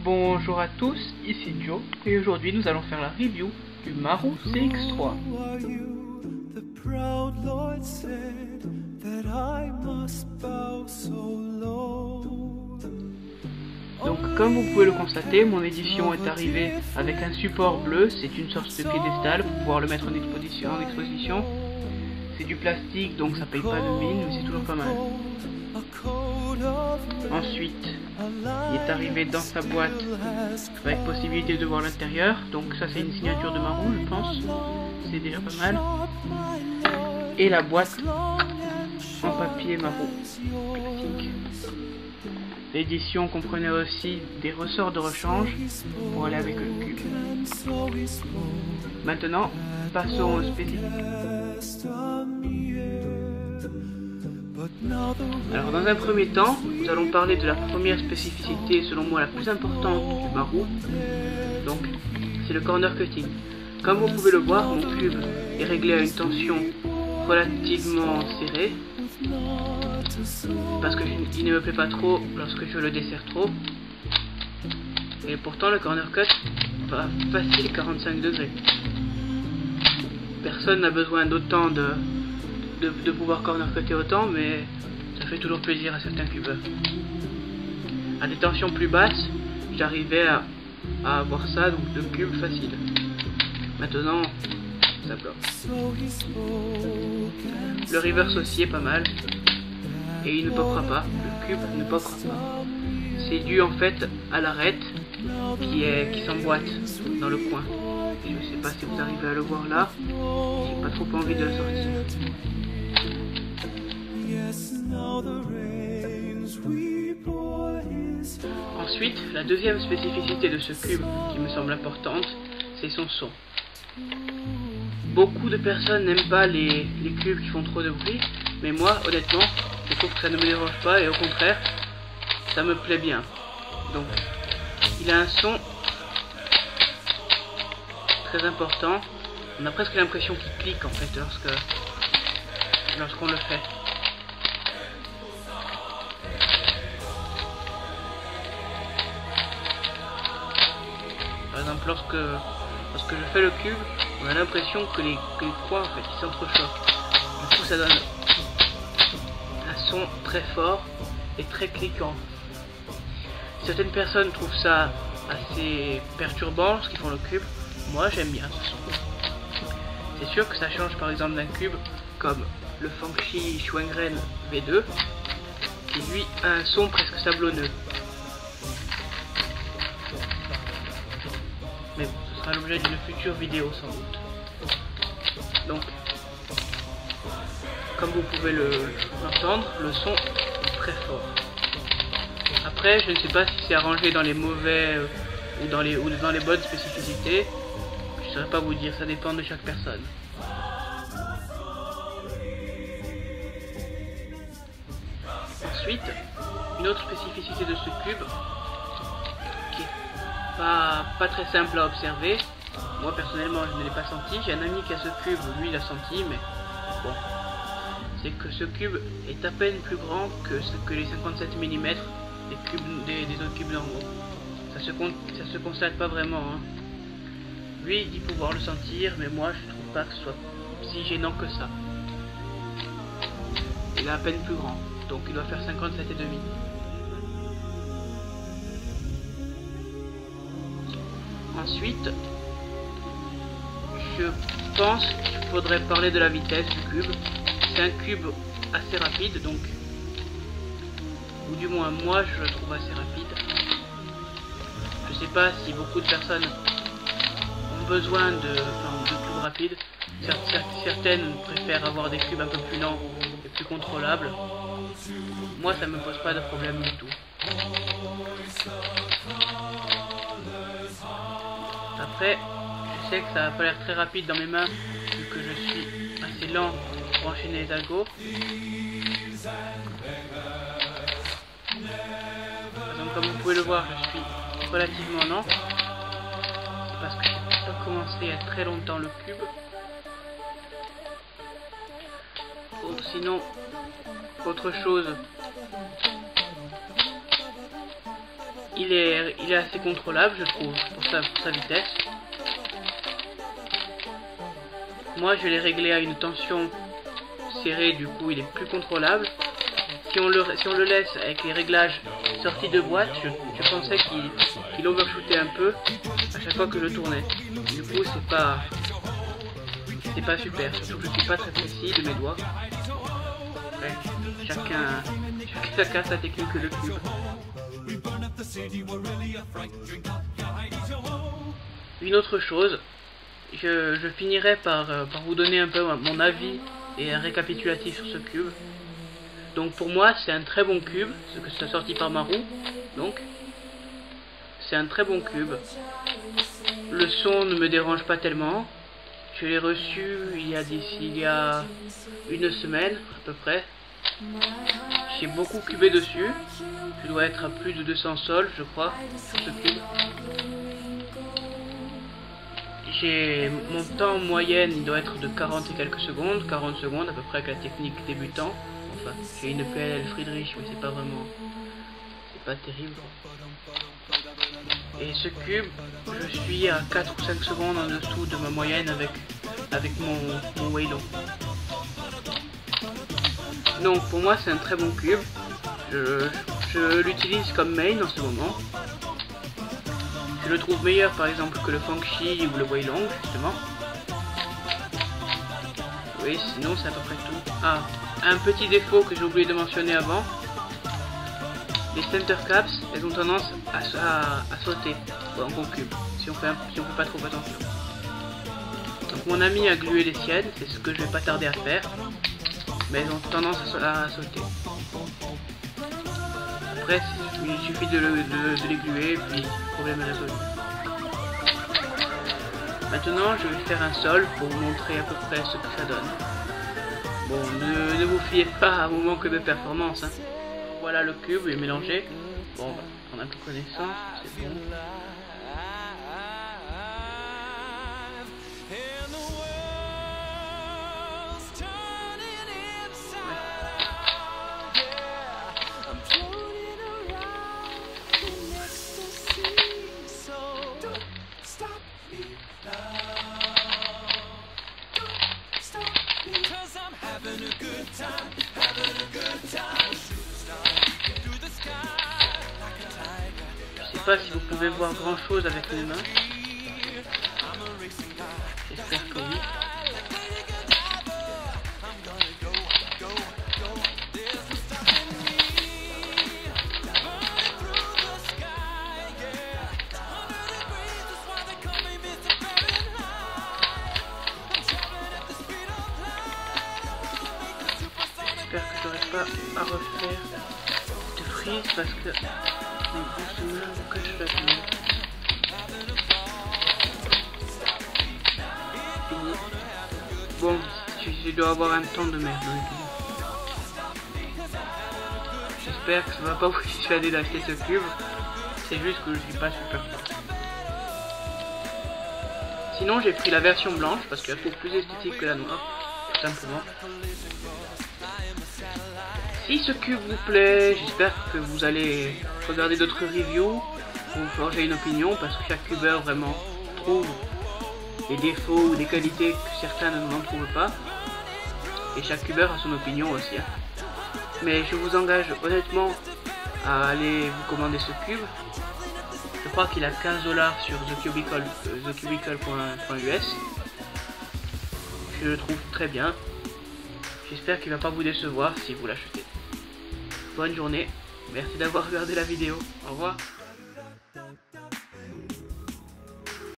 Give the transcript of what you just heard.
Bonjour à tous, ici Joe, et aujourd'hui nous allons faire la review du Maru CX3. Donc comme vous pouvez le constater, mon édition est arrivée avec un support bleu, c'est une sorte de piédestal pour pouvoir le mettre en exposition. C'est du plastique donc ça paye pas de mine, mais c'est toujours pas mal. Ensuite, il est arrivé dans sa boîte avec possibilité de voir l'intérieur, donc ça c'est une signature de Maru je pense, c'est déjà pas mal. Et la boîte en papier Maru plastique. L'édition comprenait aussi des ressorts de rechange pour aller avec le cube. Maintenant, passons aux spécifiques. Alors dans un premier temps, nous allons parler de la première spécificité selon moi la plus importante du Maru. Donc c'est le corner cutting. Comme vous pouvez le voir, mon cube est réglé à une tension relativement serrée. Parce qu'il ne me plaît pas trop lorsque je le desserre trop. Et pourtant le corner cut va facile 45 degrés. Personne n'a besoin d'autant de pouvoir corner cutter autant, mais ça fait toujours plaisir à certains cubeurs. À des tensions plus basses, j'arrivais à avoir ça, donc le cube facile. Maintenant, ça bloque. Le reverse aussi est pas mal. Et il ne popera pas, le cube ne popera pas. C'est dû en fait à l'arête qui s'emboîte dans le coin. Je ne sais pas si vous arrivez à le voir là, j'ai pas trop envie de le sortir. Ensuite, la deuxième spécificité de ce cube qui me semble importante, c'est son son. Beaucoup de personnes n'aiment pas les cubes qui font trop de bruit, mais moi, honnêtement, je trouve que ça ne me dérange pas et au contraire, ça me plaît bien. Donc, il a un son très important. On a presque l'impression qu'il clique en fait lorsqu'on le fait. Par exemple, lorsque je fais le cube, on a l'impression que les coins en fait ils s'entrechoquent. Du coup, ça donne un son très fort et très cliquant. Certaines personnes trouvent ça assez perturbant lorsqu'ils font le cube. Moi, j'aime bien ce son. C'est sûr que ça change par exemple d'un cube comme le Fangchi Shuangren V2 qui lui a un son presque sablonneux. Mais bon, ce sera l'objet d'une future vidéo sans doute. Donc, comme vous pouvez l'entendre, le son est très fort. Après, je ne sais pas si c'est arrangé dans les mauvais ou dans les bonnes spécificités. Je ne saurais pas vous dire, ça dépend de chaque personne. Ensuite, une autre spécificité de ce cube qui est pas très simple à observer. Moi personnellement je ne l'ai pas senti, j'ai un ami qui a ce cube, lui il l'a senti, mais bon. C'est que ce cube est à peine plus grand que les 57 mm des autres cubes normaux. Ça se constate pas vraiment. Hein. Lui il dit pouvoir le sentir, mais moi je trouve pas que ce soit si gênant que ça. Il est à peine plus grand, donc il doit faire 57,5. Ensuite, je pense qu'il faudrait parler de la vitesse du cube. C'est un cube assez rapide, donc, ou du moins moi je le trouve assez rapide. Je sais pas si beaucoup de personnes ont besoin de cubes rapides. Certaines préfèrent avoir des cubes un peu plus lents et plus contrôlables. Moi ça me pose pas de problème du tout. Après, je sais que ça va pas l'air très rapide dans mes mains vu que je suis assez lent pour enchaîner les algos. Donc comme vous pouvez le voir, je suis relativement lent. C'est parce que je n'ai pas commencé il y a très longtemps le cube. Sinon, autre chose il est assez contrôlable, je trouve, pour sa vitesse. Moi, je l'ai réglé à une tension serrée, du coup, il est plus contrôlable. Si on le laisse avec les réglages sortis de boîte, je pensais qu'il overshootait un peu à chaque fois que je tournais. Du coup, c'est pas super, surtout que je suis pas très précis de mes doigts. Ouais, chacun sa technique de cube. Une autre chose, je finirai par vous donner un peu mon avis et un récapitulatif sur ce cube. Donc pour moi c'est un très bon cube, ce que c'est sorti par Maru, donc c'est un très bon cube. Le son ne me dérange pas tellement. Je l'ai reçu il y a une semaine à peu près. J'ai beaucoup cubé dessus. Je dois être à plus de 200 sols je crois sur ce cube. Mon temps moyenne il doit être de 40 et quelques secondes, 40 secondes à peu près avec la technique débutant. Enfin, j'ai une PLL Friedrich, mais c'est pas terrible. Et ce cube, je suis à 4 ou 5 secondes en dessous de ma moyenne avec mon Waylon. Donc pour moi c'est un très bon cube. Je l'utilise comme main en ce moment. Je le trouve meilleur par exemple que le Fangshi ou le Waylon justement. Oui, sinon c'est à peu près tout. Ah, un petit défaut que j'ai oublié de mentionner avant. Les center caps, elles ont tendance à sauter en cube si on fait pas trop attention. Donc mon ami a glué les siennes, c'est ce que je vais pas tarder à faire. Mais elles ont tendance à sauter. Après, il suffit de les gluer, puis le problème est résolu. Maintenant, je vais faire un sol pour vous montrer à peu près ce que ça donne. Bon, ne vous fiez pas à mon manque de performance. Hein. Voilà le cube, il est mélangé. Bon, on a plus connaissance, c'est bon. Je sais pas si vous pouvez voir grand chose avec mes mains. J'espère que oui. J'espère que j'aurai pas à refaire de frise parce que mes grosses mains me cachent la vue. Fini. Bon, je dois avoir un temps de merde. J'espère que ça va pas vous dissuader d'acheter ce cube. C'est juste que je suis pas super fort. Sinon j'ai pris la version blanche parce qu'elle est plus esthétique que la noire, tout simplement. Si ce cube vous plaît, j'espère que vous allez regarder d'autres reviews pour vous forger une opinion, parce que chaque cubeur vraiment trouve des défauts ou des qualités que certains n'en trouvent pas. Et chaque cubeur a son opinion aussi. Hein. Mais je vous engage honnêtement à aller vous commander ce cube. Je crois qu'il a 15 $ sur thecubicle.us. Je le trouve très bien. J'espère qu'il ne va pas vous décevoir si vous l'achetez. Bonne journée, merci d'avoir regardé la vidéo, au revoir.